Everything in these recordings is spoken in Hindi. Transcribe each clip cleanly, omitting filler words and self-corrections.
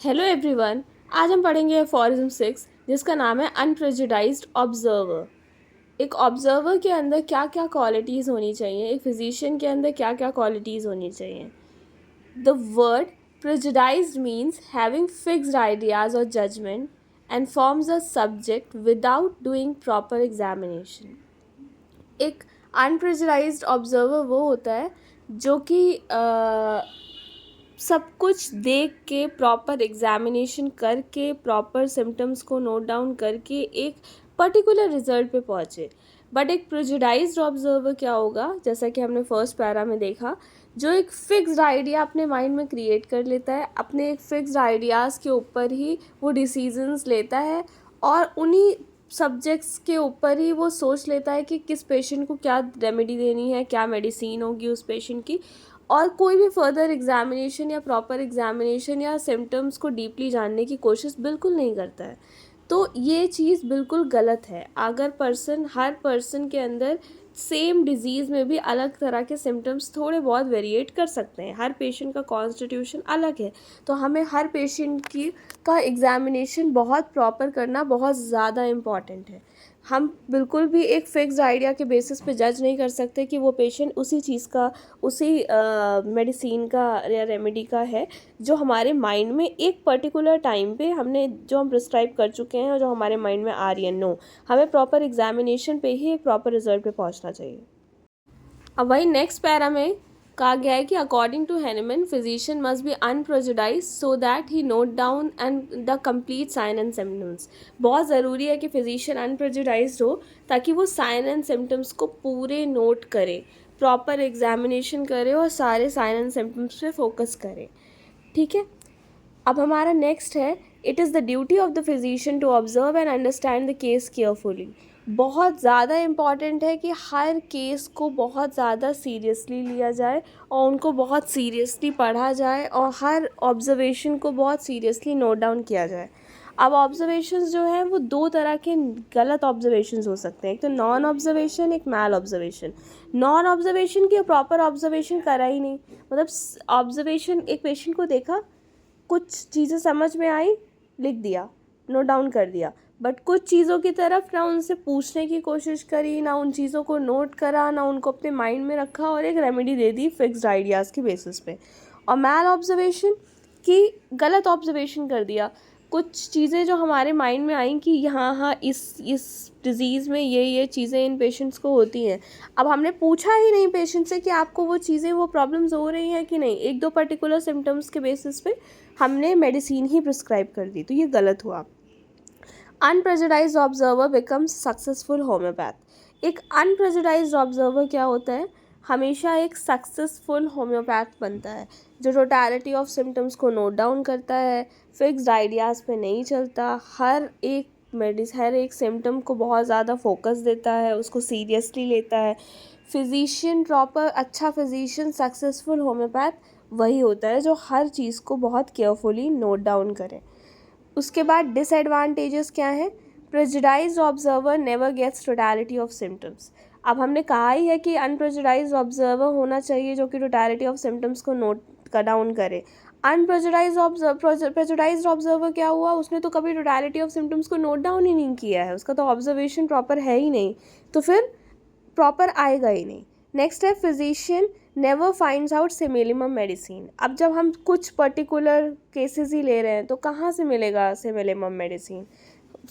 Hello everyone. आज हम पढ़ेंगे एफोरिज्म 6 जिसका नाम है अनप्रेजुडाइज्ड ऑब्जर्वर। एक ऑब्जर्वर के अंदर क्या क्या क्वालिटीज़ होनी चाहिए, एक फिजिशियन के अंदर क्या क्या क्वालिटीज़ होनी चाहिए। The word prejudiced means having fixed ideas और judgement and forms a subject without doing proper examination. एक अनप्रेजुडाइज्ड ऑब्जर्वर वो होता है जो कि सब कुछ देख के प्रॉपर एग्जामिनेशन करके प्रॉपर सिम्टम्स को नोट डाउन करके एक पर्टिकुलर रिजल्ट पे पहुँचे। बट एक प्रेजुडाइज्ड ऑब्जर्वर क्या होगा, जैसा कि हमने फर्स्ट पैरा में देखा, जो एक फिक्स्ड आइडिया अपने माइंड में क्रिएट कर लेता है, अपने एक फिक्स्ड आइडियाज़ के ऊपर ही वो डिसीजंस लेता है और उन्हीं सब्जेक्ट्स के ऊपर ही वो सोच लेता है कि किस पेशेंट को क्या रेमेडी देनी है, क्या मेडिसिन होगी उस पेशेंट की, और कोई भी फर्दर एग्जामिनेशन या प्रॉपर एग्जामिनेशन या सिम्टम्स को डीपली जानने की कोशिश बिल्कुल नहीं करता है। तो ये चीज़ बिल्कुल गलत है। अगर हर पर्सन के अंदर सेम डिज़ीज़ में भी अलग तरह के सिम्टम्स थोड़े बहुत वेरिएट कर सकते हैं। हर पेशेंट का कॉन्स्टिट्यूशन अलग है, तो हमें हर पेशेंट की का एग्जामिनेशन बहुत प्रॉपर करना बहुत ज़्यादा इम्पॉर्टेंट है। हम बिल्कुल भी एक फिक्स्ड आइडिया के बेसिस पे जज नहीं कर सकते कि वो पेशेंट उसी चीज़ का, उसी मेडिसिन का या रेमेडी का है जो हमारे माइंड में एक पर्टिकुलर टाइम पे जो हम प्रिस्क्राइब कर चुके हैं और जो हमारे माइंड में आ रही है। नो, हमें प्रॉपर एग्जामिनेशन पे ही एक प्रॉपर रिजल्ट पे पहुंचना चाहिए। अब वही नेक्स्ट पैरा में कहा गया है कि according to Hahnemann physician must be unprejudiced so that he note down and the complete sign and symptoms. बहुत ज़रूरी है कि फिजिशियन अनप्रेजुडाइज्ड हो ताकि वो साइन एंड सिम्टम्स को पूरे नोट करे, प्रॉपर एग्जामिनेशन करे और सारे साइन एंड सिम्टम्स पे फोकस करे। ठीक है, अब हमारा नेक्स्ट है, it is the duty of the physician to observe and understand the case carefully. बहुत ज़्यादा इम्पॉर्टेंट है कि हर केस को बहुत ज़्यादा सीरियसली लिया जाए और उनको बहुत सीरियसली पढ़ा जाए और हर ऑब्जर्वेशन को बहुत सीरियसली नोट डाउन किया जाए। अब ऑब्जर्वेशंस जो है वो दो तरह के गलत ऑब्जर्वेशंस हो सकते हैं, एक तो नॉन ऑब्जर्वेशन, एक मैल ऑब्जर्वेशन। नॉन ऑब्जर्वेशन की प्रॉपर ऑब्जर्वेशन करा ही नहीं, मतलब ऑब्जर्वेशन, एक पेशेंट को देखा, कुछ चीज़ें समझ में आई, लिख दिया, नोट डाउन कर दिया, बट कुछ चीज़ों की तरफ ना उनसे पूछने की कोशिश करी, ना उन चीज़ों को नोट करा, ना उनको अपने माइंड में रखा और एक रेमेडी दे दी फिक्स्ड आइडियाज़ की बेसिस पे। और मैल ऑब्जर्वेशन की गलत ऑब्जर्वेशन कर दिया, कुछ चीज़ें जो हमारे माइंड में आई कि हाँ हाँ इस डिज़ीज़ में ये चीज़ें इन पेशेंट्स को होती हैं। अब हमने पूछा ही नहीं पेशेंट से कि आपको वो चीज़ें, वो प्रॉब्लम्स हो रही हैं कि नहीं, एक दो पर्टिकुलर सिम्टम्स के बेसिस पे हमने मेडिसिन ही प्रिस्क्राइब कर दी, तो ये गलत हुआ। अनप्रेजुडाइज्ड ऑब्जर्वर बिकम्स सक्सेसफुल होम्योपैथ। एक अनप्रेजुडाइज्ड ऑब्जर्वर क्या होता है, हमेशा एक सक्सेसफुल होम्योपैथ बनता है, जो टोटलिटी ऑफ सिम्टम्स को नोट डाउन करता है, फिक्स्ड आइडियाज़ पे नहीं चलता, हर एक सिम्टम को बहुत ज़्यादा फोकस देता है, उसको सीरियसली लेता है। फिजिशियन, प्रॉपर अच्छा फिजिशियन, सक्सेसफुल होम्योपैथ वही होता है जो हर चीज़ को बहुत केयरफुली नोट डाउन करे। उसके बाद डिसएडवांटेजेस क्या हैं, prejudiced observer never gets totality of symptoms. अब हमने कहा ही है कि अनप्रेजुडाइज्ड ऑब्जर्वर होना चाहिए जो कि टोटलिटी ऑफ सिम्टम्स को नोट डाउन करे। प्रेजुडाइज्ड ऑब्जर्वर क्या हुआ, उसने तो कभी टोटलिटी ऑफ सिम्टम्स को नोट डाउन ही नहीं किया है, उसका तो ऑब्जर्वेशन प्रॉपर है ही नहीं, तो फिर प्रॉपर आएगा ही नहीं। नेक्स्ट है, physician never finds out similimum medicine. अब जब हम कुछ पर्टिकुलर केसेस ही ले रहे हैं तो कहाँ से मिलेगा सिमिलिमम मेडिसिन,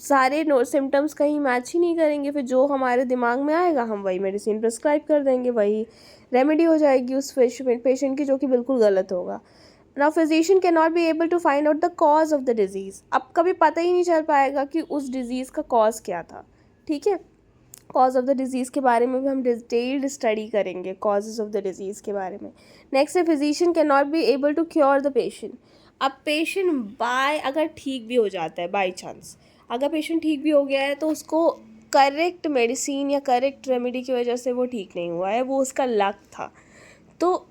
सारे सिम्टम्स कहीं मैच ही नहीं करेंगे, फिर जो हमारे दिमाग में आएगा हम वही मेडिसिन प्रिस्क्राइब कर देंगे, वही रेमेडी हो जाएगी उस पेशेंट की, जो कि बिल्कुल गलत होगा। Now physician can not be able to find out the cause of the disease. अब कभी पता ही नहीं चल पाएगा कि उस डिज़ीज़ का कॉज क्या था। ठीक है, कॉज ऑफ द डिज़ीज़ के बारे में भी हम डिटेल्ड स्टडी करेंगे, कॉजेज़ ऑफ द डिज़ीज़ के बारे में। नेक्स्ट है, physician can not be able to cure the patient. अब पेशेंट अगर ठीक भी हो जाता है, बाई चांस अगर पेशेंट ठीक भी हो गया है तो उसको करेक्ट मेडिसिन या करेक्ट रेमेडी की वजह से वो ठीक नहीं हुआ है, वो उसका लक था। तो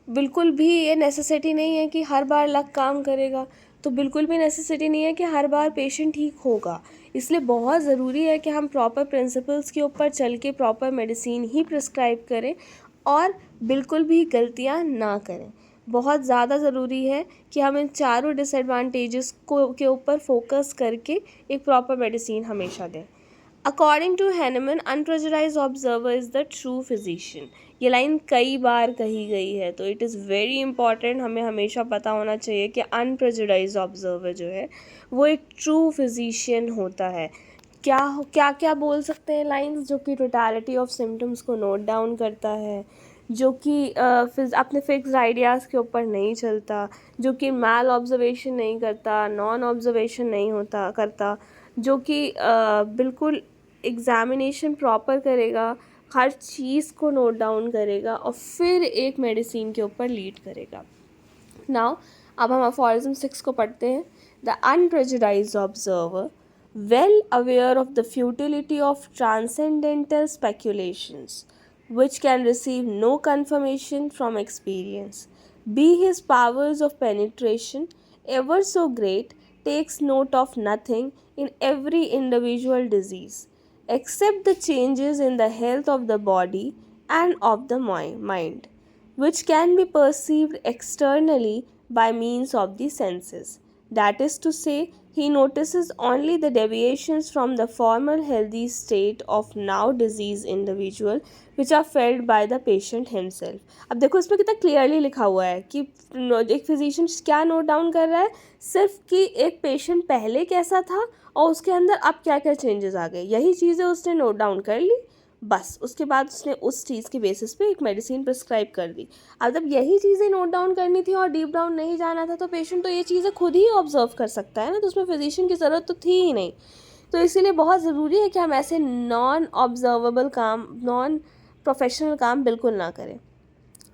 बिल्कुल भी ये नेसेसिटी नहीं है कि हर बार लक काम करेगा, तो बिल्कुल भी नेसेसिटी नहीं है कि हर बार पेशेंट ठीक होगा। इसलिए बहुत ज़रूरी है कि हम प्रॉपर प्रिंसिपल्स के ऊपर चल के प्रॉपर मेडिसिन ही प्रिस्क्राइब करें और बिल्कुल भी गलतियां ना करें। बहुत ज़्यादा ज़रूरी है कि हम इन चारों डिसएडवांटेजेस को के ऊपर फोकस करके एक प्रॉपर मेडिसिन हमेशा दें। According to Hahnemann, unprejudiced observer is the true physician. ये लाइन कई बार कही गई है, तो इट इज़ वेरी इंपॉर्टेंट, हमें हमेशा पता होना चाहिए कि अनप्रेजराइज ऑब्जर्वर जो है वो एक ट्रू फिजिशियन होता है। क्या क्या क्या बोल सकते हैं लाइंस, जो कि टोटलिटी ऑफ सिम्टम्स को नोट डाउन करता है, जो कि अपने फिक्स्ड आइडियाज़ के ऊपर नहीं चलता, जो कि मैल ऑब्जर्वेशन नहीं करता, नॉन ऑब्जर्वेशन नहीं होता करता, जो कि बिल्कुल एग्ज़ामिनेशन प्रॉपर करेगा, हर चीज़ को नोट डाउन करेगा और फिर एक मेडिसिन के ऊपर लीड करेगा। नाउ अब हम अफोरिज्म 6 को पढ़ते हैं। The unprejudiced observer, well aware of the futility of transcendental speculations, which can receive no confirmation from experience, be his powers of penetration ever so great, takes note of nothing in every individual disease, except the changes in the health of the body and of the mind, which can be perceived externally by means of the senses. That is to say, he notices only the deviations from the former healthy state of now diseased individual which are felt by the patient himself. अब देखो इसमें कितना क्लियरली लिखा हुआ है कि एक फिजिशियन क्या नोट डाउन कर रहा है, सिर्फ कि एक पेशेंट पहले कैसा था और उसके अंदर अब क्या क्या चेंजेस आ गए, यही चीज़ें उसने नोट डाउन कर ली, बस उसके बाद उसने उस चीज़ के बेसिस पे एक मेडिसिन प्रिस्क्राइब कर दी। अब जब यही चीज़ें नोट डाउन करनी थी और डीप डाउन नहीं जाना था, तो पेशेंट तो ये चीज़ें खुद ही ऑब्जर्व कर सकता है ना, तो उसमें फिजिशियन की ज़रूरत तो थी ही नहीं। तो इसीलिए बहुत ज़रूरी है कि हम ऐसे नॉन ऑब्जर्वेबल काम, नॉन प्रोफेशनल काम बिल्कुल ना करें।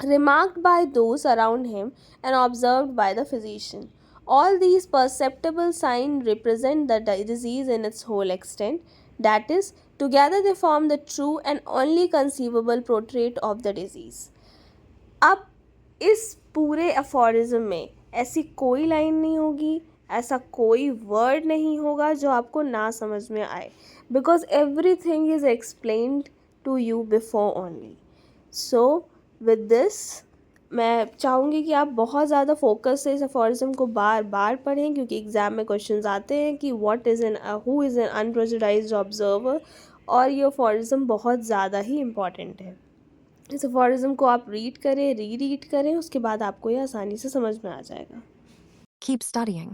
Remarked by those around him and observed by the physician. All these perceptible signs represent the disease in its whole extent. That is, together they form the true and only conceivable portrait of the disease. अब इस पूरे अफोरिज्म में ऐसी कोई लाइन नहीं होगी, ऐसा कोई वर्ड नहीं होगा जो आपको ना समझ में आए, because everything is explained to you before only. So with this मैं चाहूँगी कि आप बहुत ज़्यादा फोकस से इस अफोरिज्म को बार बार पढ़ें, क्योंकि एग्ज़ाम में क्वेश्चंस आते हैं कि what is an who is an unprejudiced observer, और ये अफोरिज्म बहुत ज़्यादा ही इम्पॉर्टेंट है। इस अफोरिज्म को आप रीड करें, री रीड करें, उसके बाद आपको ये आसानी से समझ में आ जाएगा। Keep studying.